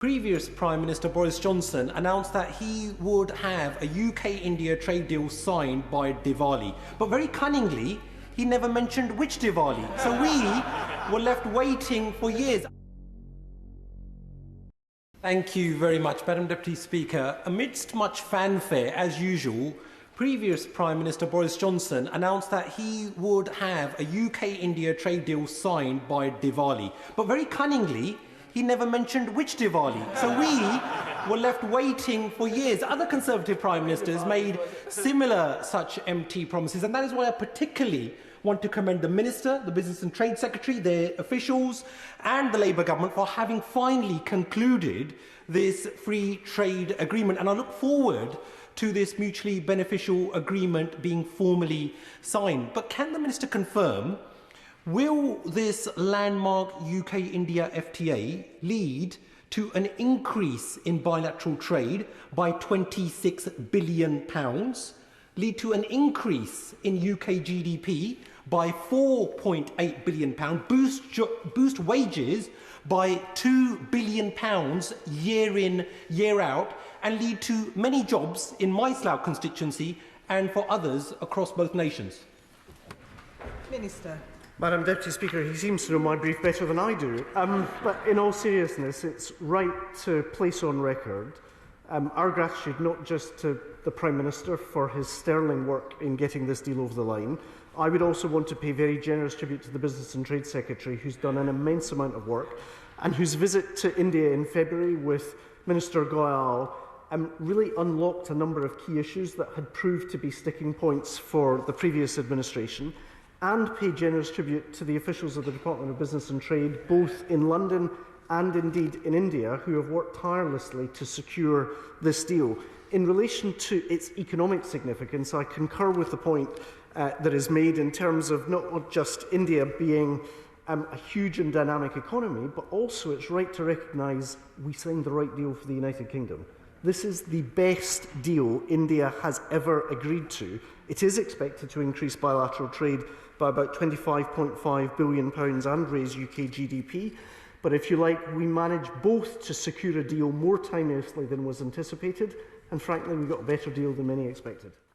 Previous Prime Minister Boris Johnson announced that he would have a UK-India trade deal signed by Diwali. But very cunningly, he never mentioned which Diwali. So we were left waiting for years. Thank you very much, Madam Deputy Speaker. Amidst much fanfare, as usual, previous Prime Minister Boris Johnson announced that he would have a UK-India trade deal signed by Diwali. But very cunningly, he never mentioned which Diwali. So we were left waiting for years. Other Conservative Prime Ministers made similar such empty promises, and that is why I particularly want to commend the Minister, the Business and Trade Secretary, their officials and the Labour government for having finally concluded this free trade agreement. And I look forward to this mutually beneficial agreement being formally signed. But can the Minister confirm, will this landmark UK-India FTA lead to an increase in bilateral trade by £26 billion, lead to an increase in UK GDP by £4.8 billion, boost wages by £2 billion year in, year out, and lead to many jobs in my Slough constituency and for others across both nations? Minister. Madam Deputy Speaker, he seems to know my brief better than I do. But in all seriousness, it's right to place on record our gratitude not just to the Prime Minister for his sterling work in getting this deal over the line. I would also want to pay very generous tribute to the Business and Trade Secretary, who's done an immense amount of work and whose visit to India in February with Minister Goyal really unlocked a number of key issues that had proved to be sticking points for the previous administration, and pay generous tribute to the officials of the Department of Business and Trade, both in London and indeed in India, who have worked tirelessly to secure this deal. In relation to its economic significance, I concur with the point that is made in terms of not just India being a huge and dynamic economy, but also it's right to recognise we signed the right deal for the United Kingdom. This is the best deal India has ever agreed to. It is expected to increase bilateral trade by about £25.5 billion and raise UK GDP. But if you like, we managed both to secure a deal more timelessly than was anticipated, and frankly, we got a better deal than many expected.